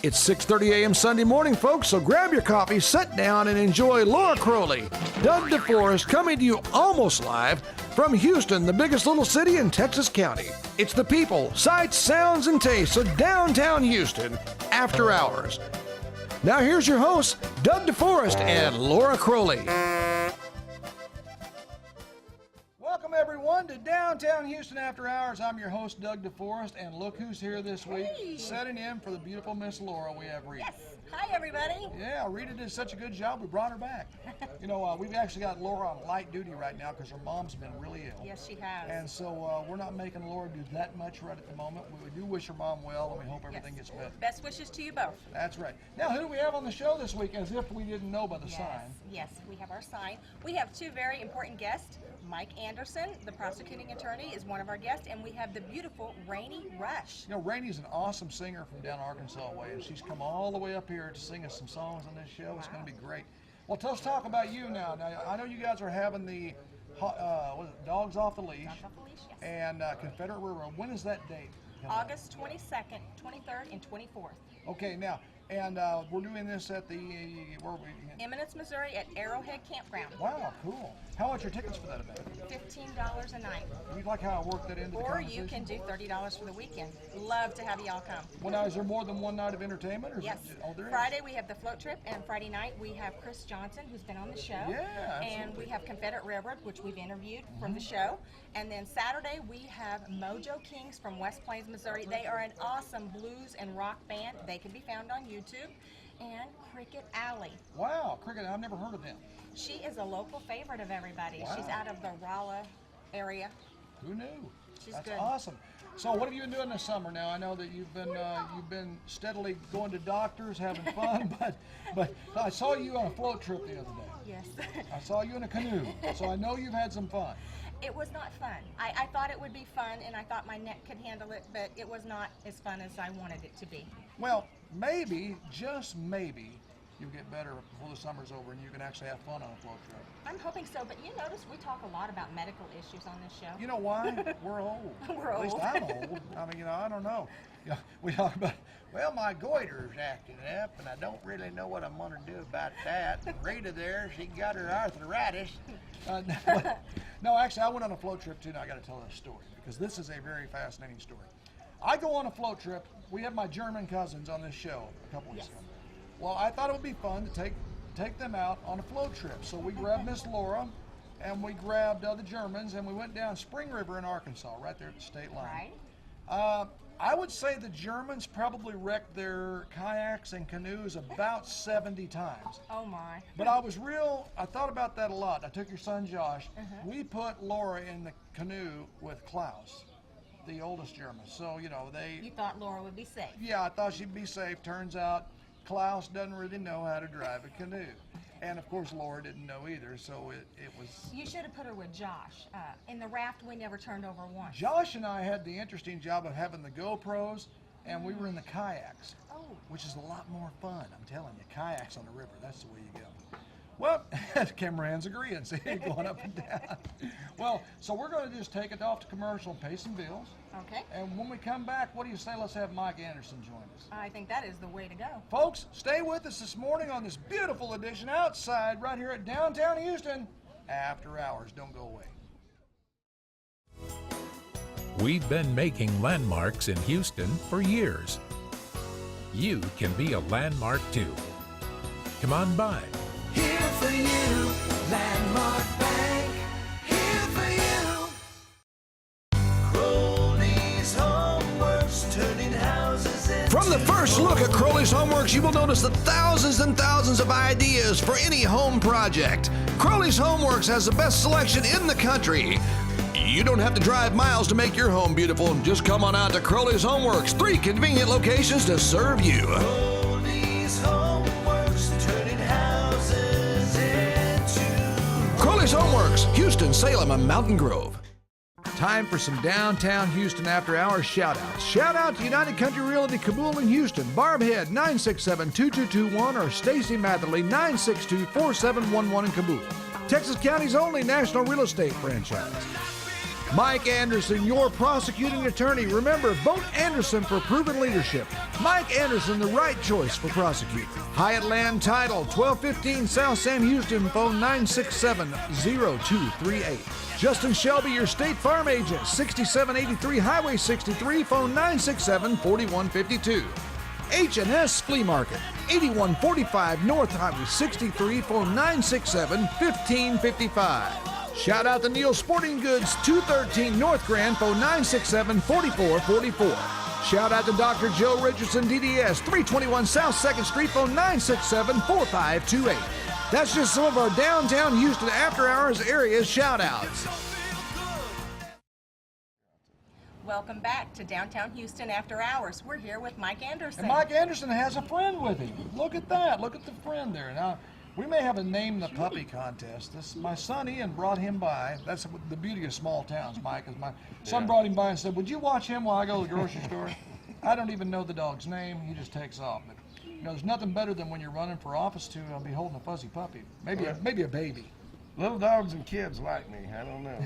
It's 6:30 a.m. Sunday morning, folks, so grab your coffee, sit down, and enjoy Laura Crowley, Doug DeForest, coming to you almost live from Houston, the biggest little city in Texas County. It's the people, sights, sounds, and tastes of downtown Houston after hours. Now here's your hosts, Doug DeForest and Laura Crowley. Welcome, everyone, to Downtown Houston After Hours. I'm your host, Doug DeForest, and look who's here this week. Hey. Setting in for the beautiful Miss Laura. We have Rita. Yes. Hi, everybody. Yeah, Rita did such a good job, we brought her back. You know, we've actually got Laura on light duty right now because her mom's been really ill. Yes, she has. And so we're not making Laura do that much right at the moment. We do wish her mom well, and we hope everything gets better. Best wishes to you both. That's right. Now, who do we have on the show this week, as if we didn't know by the sign? Yes, we have our sign. We have two very important guests. Mike Anderson, the prosecuting attorney, is one of our guests, and we have the beautiful Rainey Rush. You know, Rainey's an awesome singer from down Arkansas way, and she's come all the way up here to sing us some songs on this show. It's going to be great. Well, let's talk about you now. Now, I know you guys are having the what is it, Dogs Off the Leash, Dogs Off the Leash, yes. and Confederate River. When is that date? August 22nd, 23rd, and 24th. Okay, now, and we're doing this at the, where are we? Eminence, Missouri at Arrowhead Campground. Wow, cool. How much are tickets for that event? $15 a night. Do you like how I work that into the Or conversation? you can do $30 for the weekend. Love to have y'all come. Well, now, is there more than one night of entertainment? Or is Yes. it, oh, there is? Friday we have the float trip, and Friday night we have Chris Johnson, who's been on the show. Yeah, And absolutely. we have Confederate Railroad, which we've interviewed from the show. And then Saturday we have Mojo Kings from West Plains, Missouri. They are an awesome blues and rock band. They can be found on YouTube. And Cricket Alley. Wow, Cricket, I've never heard of them. She is a local favorite of everybody. Wow. She's out of the Rolla area. Who knew? She's That's good. awesome. So what have you been doing this summer now? I know that you've been steadily going to doctors, having fun, but I saw you on a float trip the other day. Yes. I saw you in a canoe, so I know you've had some fun. It was not fun. I thought it would be fun, and I thought my neck could handle it, but it was not as fun as I wanted it to be. Well, maybe, just maybe, you'll get better before the summer's over and you can actually have fun on a float trip. I'm hoping so, but you notice we talk a lot about medical issues on this show. You know why? We're old. We're At least old. I'm old. I mean, I don't know. We talk about, well, my goiter's acting up, and I don't really know what I'm going to do about that. And Rita there, she got her arthritis. No, actually, I went on a float trip too, and I got to tell this story because this is a very fascinating story. I go on a float trip. We had my German cousins on this show a couple weeks ago. Well, I thought it would be fun to take them out on a float trip. So we grabbed Miss Laura, and we grabbed the Germans, and we went down Spring River in Arkansas, right there at the state line. Right? I would say the Germans probably wrecked their kayaks and canoes about 70 times. Oh my. But I thought about that a lot. I took your son Josh. We put Laura in the canoe with Klaus, the oldest German. So, you know, You thought Laura would be safe. yeah, I thought she'd be safe. Turns out Klaus doesn't really know how to drive a canoe. And of course, Laura didn't know either, so it was... You should have put her with Josh. In the raft, we never turned over once. Josh and I had the interesting job of having the GoPros, and we were in the kayaks, which is a lot more fun. I'm telling you, kayaks on the river, that's the way you go. Well, camera hands agreeing, see, going up and down. Well, so we're going to just take it off to commercial and pay some bills. Okay. And when we come back, what do you say, let's have Mike Anderson join us. I think that is the way to go. Folks, stay with us this morning on this beautiful edition outside right here at downtown Houston. After Hours, don't go away. We've been making landmarks in Houston for years. You can be a landmark too. Come on by. Here for you, Landmark Bank. Here for you. Crowley's Homeworks, turning houses into From the first look at Crowley's Homeworks, you will notice the thousands and thousands of ideas for any home project. Crowley's Homeworks has the best selection in the country. You don't have to drive miles to make your home beautiful. Just come on out to Crowley's Homeworks. 3 convenient locations to serve you. Crowley's Homeworks, turning houses into Crowley's Homeworks, Houston, Salem, and Mountain Grove. Time for some downtown Houston after hours shout-outs. Shout out to United Country Realty Kabul in Houston, Barb Head 967-2221 or Stacy Matherly 962-4711 in Kabul. Texas County's only national real estate franchise. Mike Anderson, your prosecuting attorney. Remember, vote Anderson for proven leadership. Mike Anderson, the right choice for prosecutor. Hyatt Land Title, 1215 South Sam Houston, phone 967-0238. Justin Shelby, your State Farm agent, 6783 Highway 63, phone 967-4152. H&S Flea Market, 8145 North Highway 63, phone 967-1555. Shout out to Neil Sporting Goods, 213 North Grand, phone 967-4444. Shout out to Dr. Joe Richardson, DDS, 321 South 2nd Street, phone 967-4528. That's just some of our downtown Houston after hours area shout outs. Welcome back to Downtown Houston After Hours. We're here with Mike Anderson. And Mike Anderson has a friend with him. Look at that. Look at the friend there. Now, we may have a name the puppy contest. My son Ian brought him by. That's the beauty of small towns, Mike. Is my son brought him by and said, "Would you watch him while I go to the grocery store?" I don't even know the dog's name. He just takes off. But there's nothing better than when you're running for office to be holding a fuzzy puppy. Maybe a baby. Little dogs and kids like me. I don't know.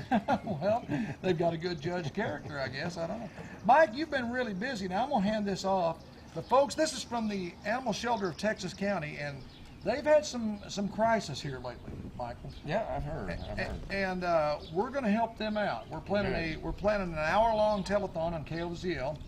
Well, they've got a good judge character, I guess. I don't know. Mike, you've been really busy. Now, I'm going to hand this off. But, folks, this is from the Animal Shelter of Texas County, and they've had some crisis here lately, Michael. Yeah, I've heard. And we're going to help them out. We're planning an hour-long telethon on KOZL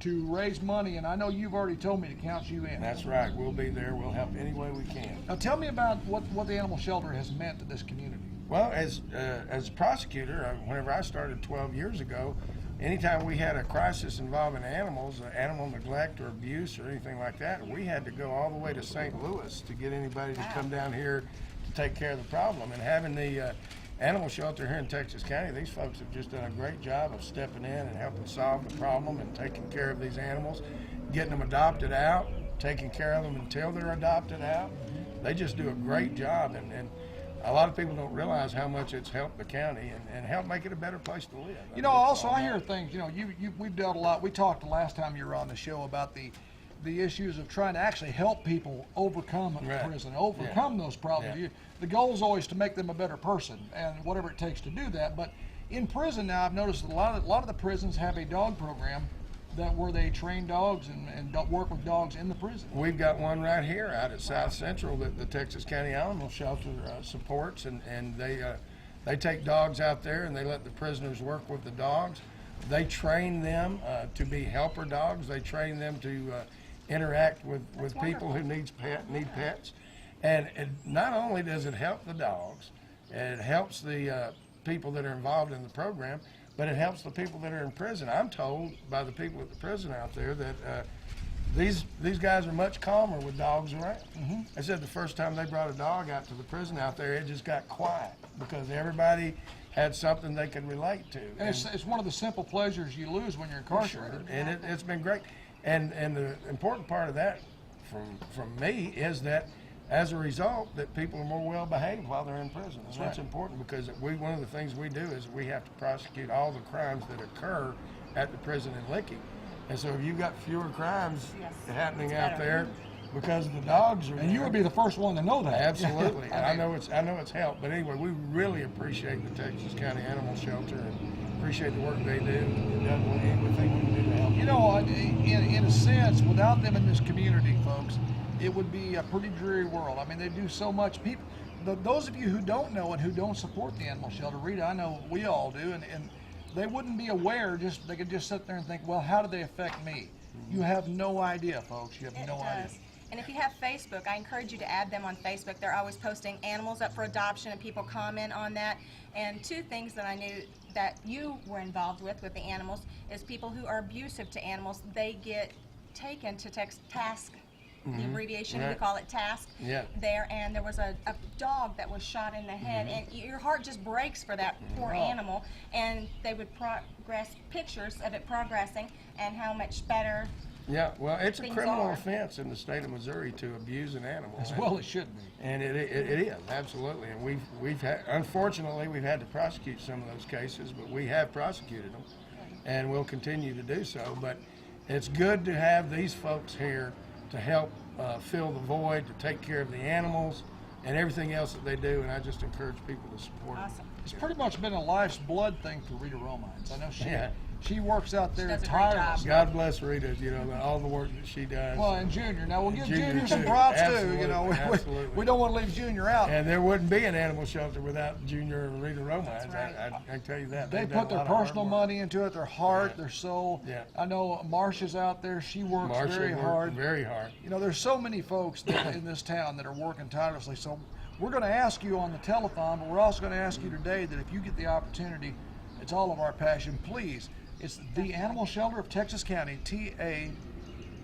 to raise money, and I know you've already told me to count you in. That's right. We'll be there. We'll help any way we can. Now, tell me about what the animal shelter has meant to this community. Well, as a prosecutor, whenever I started 12 years ago, anytime we had a crisis involving animals, animal neglect or abuse or anything like that, we had to go all the way to St. Louis to get anybody to come down here to take care of the problem. And having the animal shelter here in Texas County, these folks have just done a great job of stepping in and helping solve the problem and taking care of these animals, getting them adopted out, taking care of them until they're adopted out. They just do a great job, and a lot of people don't realize how much it's helped the county and helped make it a better place to live. You know, also I hear things, we've dealt a lot, we talked the last time you were on the show about the issues of trying to actually help people overcome prison, overcome those problems. Yeah. The goal is always to make them a better person, and whatever it takes to do that. But in prison now, I've noticed a lot of the prisons have a dog program where they train dogs and work with dogs in the prison. We've got one right here out at South Central that the Texas County Animal Shelter supports, and they take dogs out there and they let the prisoners work with the dogs. They train them to be helper dogs. They train them to interact with people who need pets. And not only does it help the dogs, it helps the people that are involved in the program, but it helps the people that are in prison. I'm told by the people at the prison out there that these guys are much calmer with dogs around. They said the first time they brought a dog out to the prison out there, it just got quiet because everybody had something they could relate to. And it's one of the simple pleasures you lose when you're incarcerated. Sure. And it's been great. And the important part of that from me is that as a result, that people are more well behaved while they're in prison. And that's important because one of the things we do is we have to prosecute all the crimes that occur at the prison in Licking. And so if you've got fewer crimes happening out there because the dogs are and you would be the first one to know that. Absolutely. I know it's helped. But anyway, we really appreciate the Texas County Animal Shelter and appreciate the work they do. We've done everything we can do to help. You know, in a sense, without them in this community, folks, it would be a pretty dreary world. I mean, they do so much. People, those of you who don't know and who don't support the animal shelter, Rita, I know we all do, and they wouldn't be aware. They could just sit there and think, well, how do they affect me? You have no idea, folks. You have no idea. And if you have Facebook, I encourage you to add them on Facebook. They're always posting animals up for adoption, and people comment on that. And two things that I knew that you were involved with the animals is people who are abusive to animals, they get taken to task. The abbreviation, we call it TASK there, and there was a dog that was shot in the head, and your heart just breaks for that poor animal, and they would progress pictures of it progressing and how much better. Yeah, well, it's a criminal offense in the state of Missouri to abuse an animal. As well it should be. And it is, absolutely. And we've had, unfortunately, we've had to prosecute some of those cases, but we have prosecuted them, and we'll continue to do so. But it's good to have these folks here to help fill the void, to take care of the animals, and everything else that they do. And I just encourage people to support them. It's pretty much been a life's blood thing for Rita Romines. I know Yeah. she works out there does a great job. tirelessly. God bless Rita, you know, all the work that she does. Well, and Junior. Now we'll give Junior, Junior some too. props too. Absolutely, You know, absolutely. we don't want to leave Junior out. And there wouldn't be an animal shelter without Junior and Rita Romines. right. I can tell you that. They They've done put a their lot of hard personal work. money into it, their heart, Yeah. their soul. Yeah. I know Marcia's out there. She works Marsha very worked hard. Very hard. You know, there's so many folks that, in this town that are working tirelessly. So we're going to ask you on the telethon, but we're also going to ask you today that if you get the opportunity, it's all of our passion, please. It's the Animal Shelter of Texas County, TASC.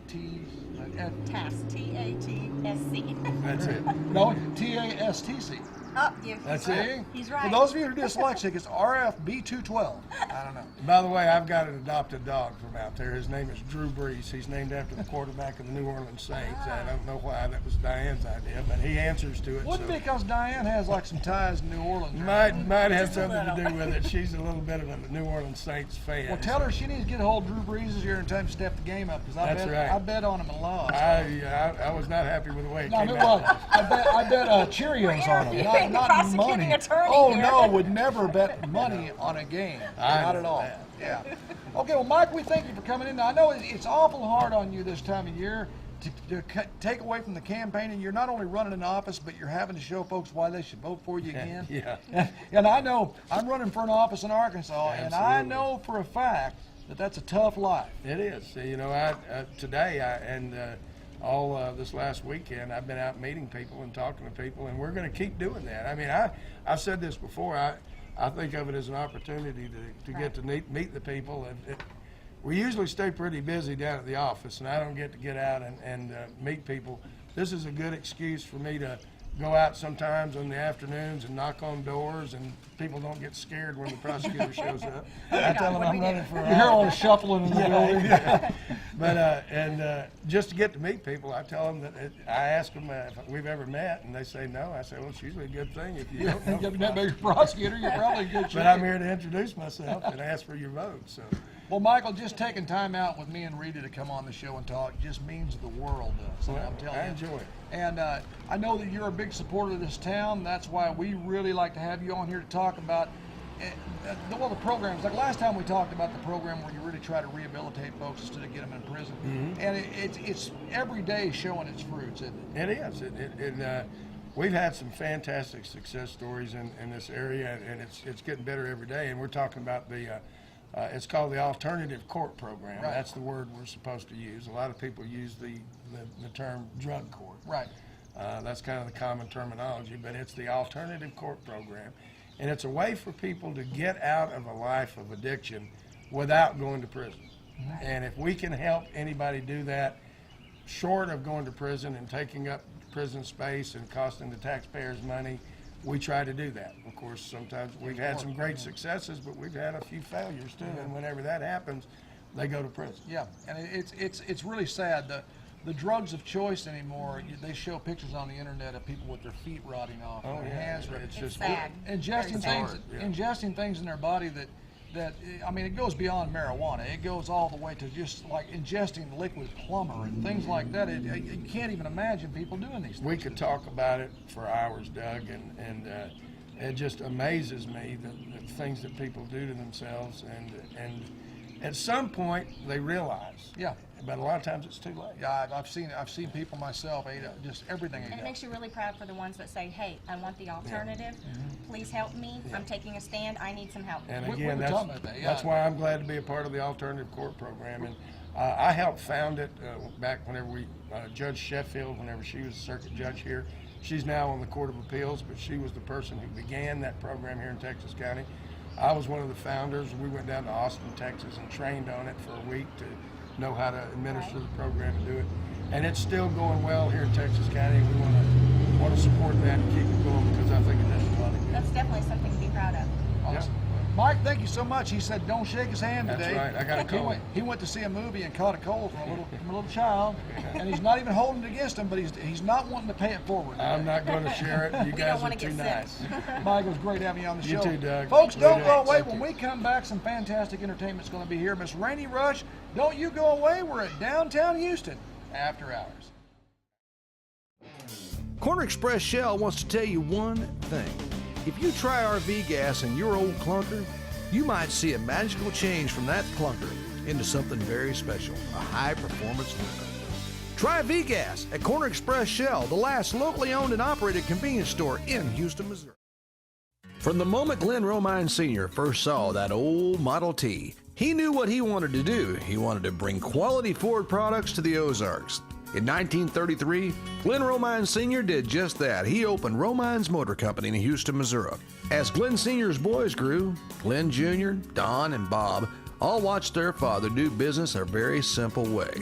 TASC, T-A-T-S-C. That's it. No, TASTC. Oh, That's See? it. He's right. For those of you who are dyslexic, it's RFB212. I don't know. By the way, I've got an adopted dog from out there. His name is Drew Brees. He's named after the quarterback of the New Orleans Saints. I don't know why that was Diane's idea, but he answers to it. Wouldn't so. be because Diane has like some ties in New Orleans. Might have Just a something to little. do with it. She's a little bit of a New Orleans Saints fan. Well, tell her she needs to get a hold of Drew Brees this year and time to step the game up because That's right. I bet on him a lot. I was not happy with the way it No, came it out. was. I bet Cheerios on him, interviewing not prosecuting money. attorney Oh here. no, would never bet money on a game. I Not know at all. that. Yeah. Okay, well, Mike, we thank you for coming in. Now, I know it's awful hard on you this time of year to take away from the campaign, and you're not only running an office, but you're having to show folks why they should vote for you again. Yeah. And I know I'm running for an office in Arkansas, and I Absolutely. know for a fact that that's a tough life. It is. You know, today all this last weekend, I've been out meeting people and talking to people, and we're going to keep doing that. I mean, I've said this before. I think of it as an opportunity to get to meet the people. We usually stay pretty busy down at the office, and I don't get to get out and meet people. This is a good excuse for me to go out sometimes in the afternoons and knock on doors, and people don't get scared when the prosecutor shows up. I tell them I'm running for You hear all the shuffling in the building. But just to get to meet people, I tell them that I ask them if we've ever met, and they say no. I say, well, it's usually a good thing if you don't know. You're that big prosecutor, you're probably in good shape. But I'm here to introduce myself and ask for your vote. So Well, Michael, just taking time out with me and Rita to come on the show and talk just means the world to us. Well, I'm telling I you. enjoy it. And I know that you're a big supporter of this town. That's why we really like to have you on here to talk about the programs. Like last time we talked about the program where you really try to rehabilitate folks instead of get them in prison. And it's every day showing its fruits, isn't it? It is. We've had some fantastic success stories in this area, and it's getting better every day. And we're talking about it's called the Alternative Court Program. Right. That's the word we're supposed to use. A lot of people use the term drug court. Right. That's kind of the common terminology, but it's the Alternative Court Program. And it's a way for people to get out of a life of addiction without going to prison. And if we can help anybody do that, short of going to prison and taking up prison space and costing the taxpayers money, we try to do that. Of course, sometimes we've had some great successes, but we've had a few failures too. And whenever that happens, they go to prison. Yeah, and it's really sad. The drugs of choice anymore, they show pictures on the internet of people with their feet rotting off, Oh, and their yeah. hands rotting. It's It's just sad. Ingesting Very things, sad. Yeah. ingesting things in their body that I mean, it goes beyond marijuana. It goes all the way to just like ingesting liquid plumber and things like that. You can't even imagine people doing these things. We could talk about it for hours, Doug, and it just amazes me the things that people do to themselves, and at some point they realize. Yeah. But a lot of times it's too late. Yeah, I've seen people myself eat just everything. And they it got. makes you really proud for the ones that say, hey, I want the alternative. Please help me. I'm taking a stand. I need some help. And We again, were talking about that, yeah. that's why I'm glad to be a part of the Alternative Court Program. And I helped found it back whenever Judge Sheffield, whenever she was a circuit judge here. She's now on the Court of Appeals, but she was the person who began that program here in Texas County. I was one of the founders. We went down to Austin, Texas, and trained on it for a week to know how to administer the program and do it. And it's still going well here in Texas County. We want to support that and keep it going because I think it does a lot of good. That's definitely something to be proud of. Awesome. Mike, thank you so much. He said, "Don't shake his hand That's today." right. I got a cold. He went to see a movie and caught a cold from a little child, and he's not even holding it against him, but he's not wanting to pay it forward. I'm not going to share it. You We guys don't are wanna too get nice. sick. Mike, it was great having you on the You show. too, Doug. Folks, don't Really go nice. away. Thank When you. we come back, some fantastic entertainment's going to be here. Miss Rainey Rush, don't you go away. We're at downtown Houston after hours. Corner Express Shell wants to tell you one thing. If you try RV gas in your old clunker, you might see a magical change from that clunker into something very special, a high-performance flicker. Try V-Gas at Corner Express Shell, the last locally owned and operated convenience store in Houston, Missouri. From the moment Glenn Romine Sr. first saw that old Model T, he knew what he wanted to do. He wanted to bring quality Ford products to the Ozarks. In 1933, Glenn Romine Sr. did just that. He opened Romine's Motor Company in Houston, Missouri. As Glenn Sr.'s boys grew, Glenn Jr., Don, and Bob all watched their father do business a very simple way.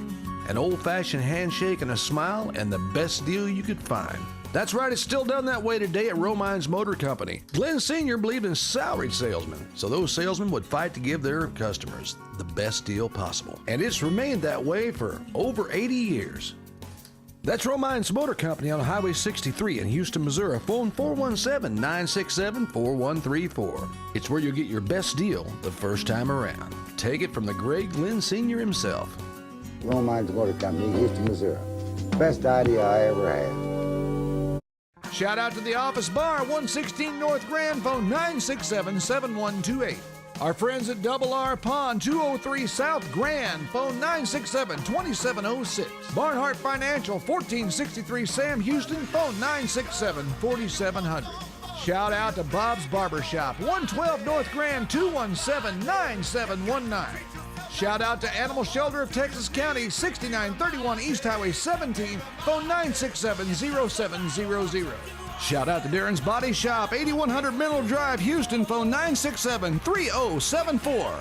An old-fashioned handshake and a smile, and the best deal you could find. That's right, it's still done that way today at Romine's Motor Company. Glenn Sr. believed in salaried salesmen, so those salesmen would fight to give their customers the best deal possible. And it's remained that way for over 80 years. That's Romine's Motor Company on Highway 63 in Houston, Missouri. Phone 417-967-4134. It's where you'll get your best deal the first time around. Take it from the great Glenn Sr. himself. Romine's Motor Company, Houston, Missouri. Best idea I ever had. Shout out to the Office Bar, 116 North Grand, phone 967-7128. Our friends at Double R Pond, 203 South Grand, phone 967-2706. Barnhart Financial, 1463 Sam Houston, phone 967-4700. Shout out to Bob's Barbershop, 112 North Grand, 217-9719. Shout out to Animal Shelter of Texas County, 6931 East Highway 17, phone 967-0700. Shout out to Darren's Body Shop, 8100 Middle Drive, Houston, phone 967-3074.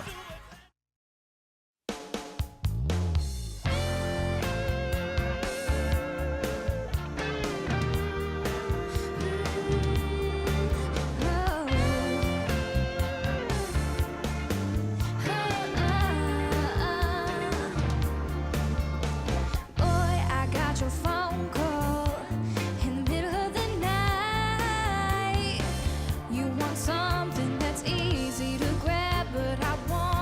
Something that's easy to grab, but I want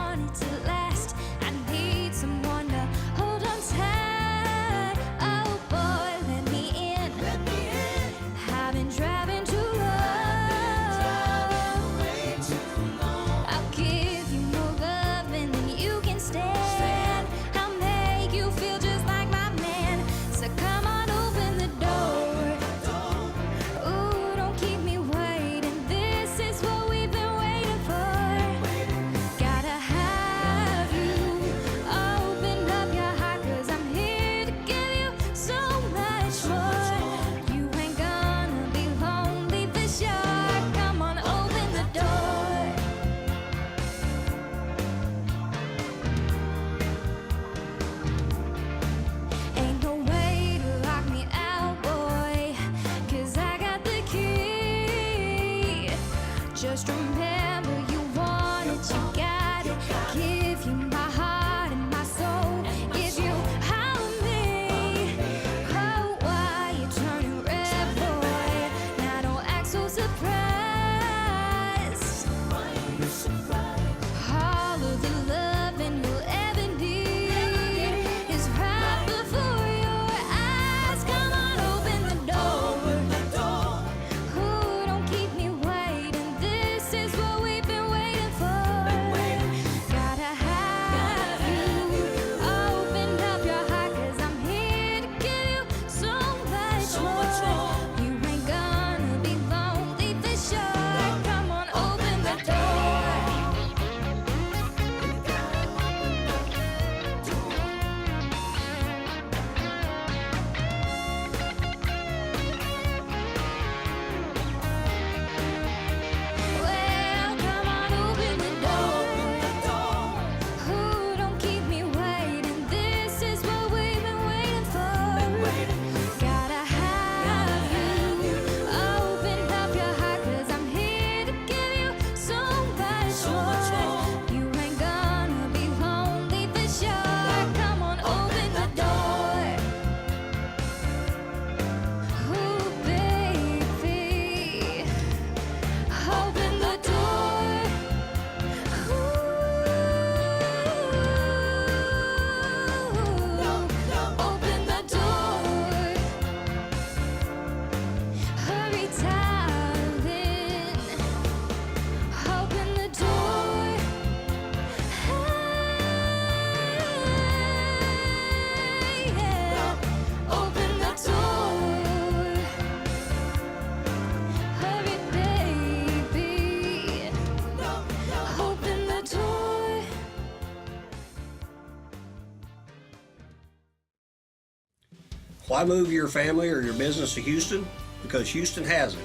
Why move your family or your business to Houston? Because Houston has it,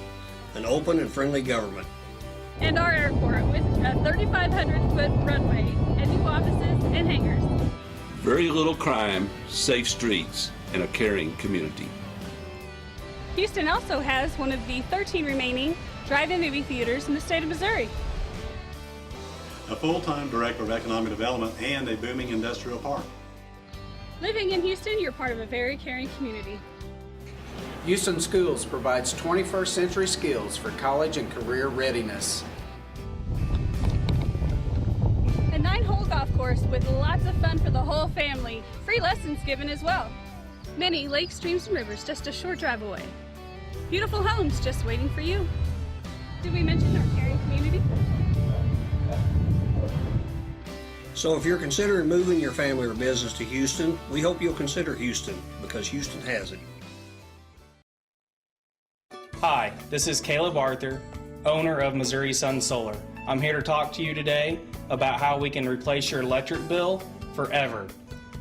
an open and friendly government. And our airport with a 3,500-foot runway and new offices and hangars. Very little crime, safe streets, and a caring community. Houston also has one of the 13 remaining drive-in movie theaters in the state of Missouri. A full-time director of economic development and a booming industrial park. Living in Houston, you're part of a very caring community. Houston Schools provides 21st century skills for college and career readiness. A 9-hole golf course with lots of fun for the whole family. Free lessons given as well. Many lakes, streams, and rivers just a short drive away. Beautiful homes just waiting for you. Did we mention our caring community? So if you're considering moving your family or business to Houston, we hope you'll consider Houston, because Houston has it. Hi, this is Caleb Arthur, owner of Missouri Sun Solar. I'm here to talk to you today about how we can replace your electric bill forever.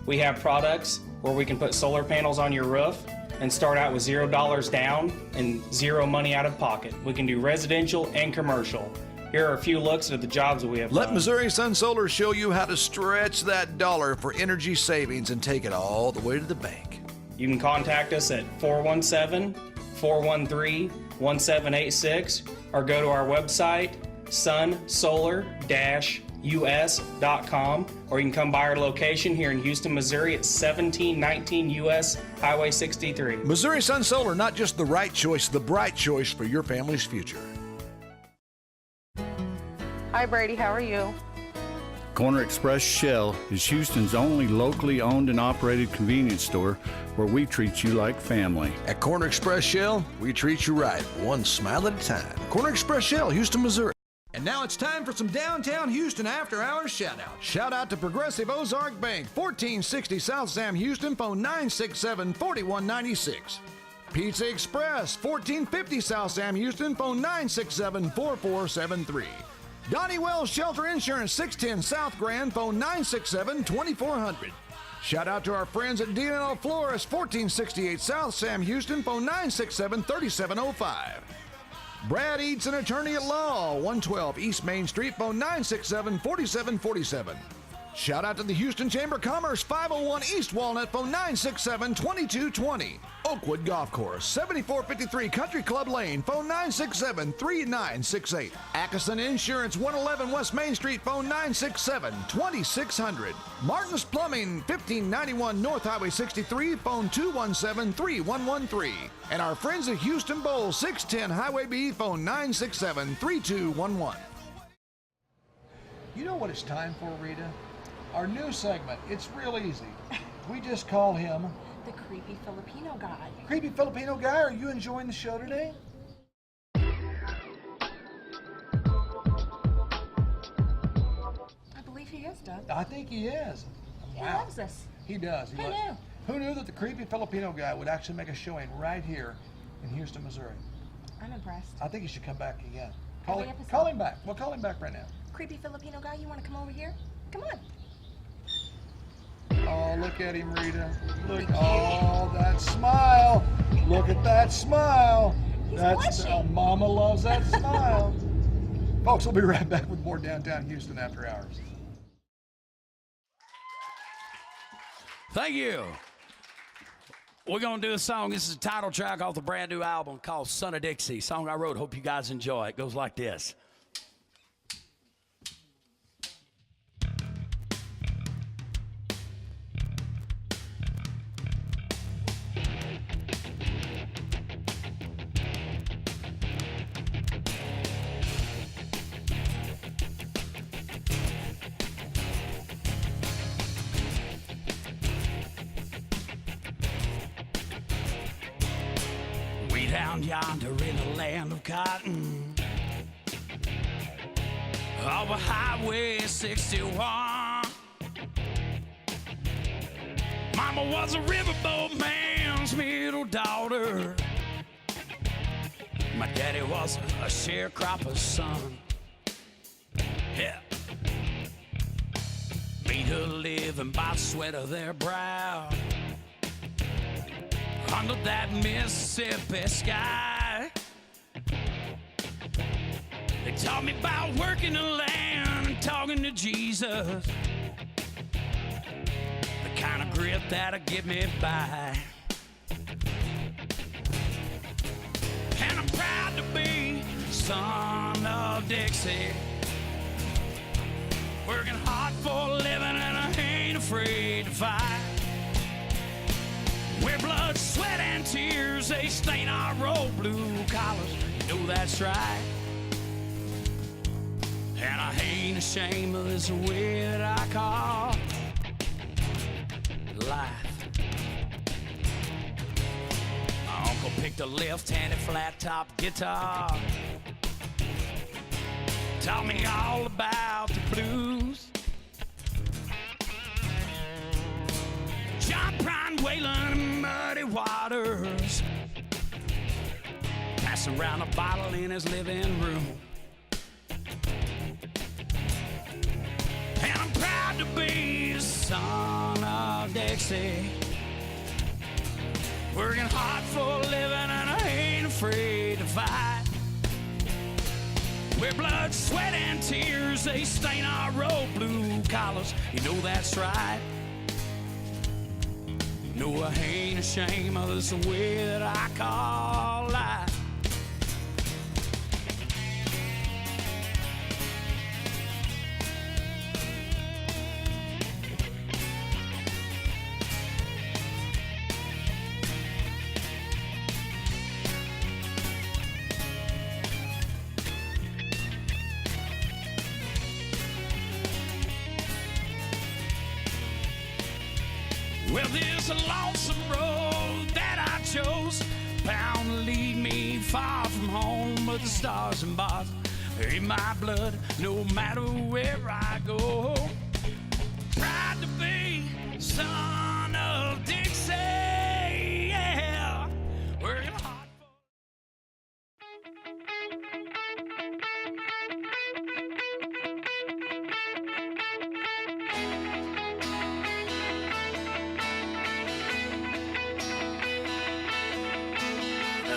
We have products where we can put solar panels on your roof and start out with $0 down and zero money out of pocket. We can do residential and commercial. Here are a few looks at the jobs that we have Let done. Missouri Sun Solar show you how to stretch that dollar for energy savings and take it all the way to the bank. You can contact us at 417-413-1786 or go to our website, sunsolar-us.com, or you can come by our location here in Houston, Missouri at 1719 US Highway 63. Missouri Sun Solar, not just the right choice, the bright choice for your family's future. Hi Brady, how are you? Corner Express Shell is Houston's only locally owned and operated convenience store where we treat you like family. At Corner Express Shell, we treat you right, one smile at a time. Corner Express Shell, Houston, Missouri. And now it's time for some downtown Houston after-hours shout-out. Shout out to Progressive Ozark Bank, 1460 South Sam Houston, phone 967-4196. Pizza Express, 1450 South Sam Houston, phone 967-4473. Donnie Wells Shelter Insurance, 610 South Grand, phone 967-2400. Shout out to our friends at DNL Flores, 1468 South Sam Houston, phone 967-3705. Brad Eads, an attorney at law, 112 East Main Street, phone 967-4747. Shout out to the Houston Chamber of Commerce, 501 East Walnut, phone 967-2220. Oakwood Golf Course, 7453 Country Club Lane, phone 967-3968. Atkinson Insurance, 111 West Main Street, phone 967-2600. Martin's Plumbing, 1591 North Highway 63, phone 217-3113. And our friends at Houston Bowl, 610 Highway B, phone 967-3211. You know what it's time for, Rita? Our new segment. It's real easy. We just call him The Creepy Filipino Guy. Creepy Filipino Guy. Are you enjoying the show today? I believe he is, Doug. I think he is. He loves us. He does. Who knew? Who knew that the Creepy Filipino Guy would actually make a showing right here in Houston, Missouri? I'm impressed. I think he should come back again. Every episode. Call him back. We'll call him back right now. Creepy Filipino Guy, you want to come over here? Come on. Oh, look at him, Rita. Look, oh, that smile. Look at that smile. He's That's blushing. Mama loves that smile. Folks, we'll be right back with more Downtown Houston After Hours. Thank you. We're going to do a song. This is a title track off the brand new album called Son of Dixie. Song I wrote. Hope you guys enjoy. It goes like this. Way down yonder in the land of cotton, over Highway 61, Mama was a riverboat man's middle daughter. My daddy was a sharecropper's son. Yeah. Made her living by the sweat of their brow. under that Mississippi sky. They taught me about working the land and talking to Jesus, the kind of grit that'll get me by. And I'm proud to be son of Dixie, working hard for a living and I ain't afraid to fight. Where blood, sweat, and tears, they stain our old blue collars. You know that's right. And I ain't ashamed of this way that I call life. My uncle picked a left-handed flat-top guitar, taught me all about the blues. John Prine, Waylon, and Muddy Waters, passing around a bottle in his living room. And I'm proud to be the son of Dixie, working hard for a living and I ain't afraid to fight. Where blood, sweat, and tears, they stain our old blue collars. You know that's right. No, I ain't ashamed of this way that I call life. Well, there's a lonesome road that I chose, bound to lead me far from home, but the stars and bars are in my blood, no matter where I go. Proud to be son of Dixie, yeah, working hard for.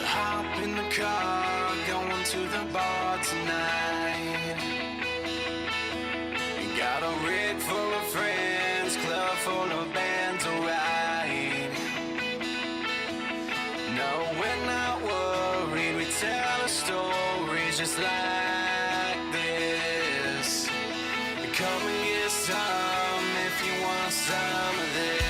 Hop in the car, going to the bar tonight. Got a rig full of friends, club full of bands, alright. No, we're not worried, we tell a story just like this. Come and get some if you want some of this.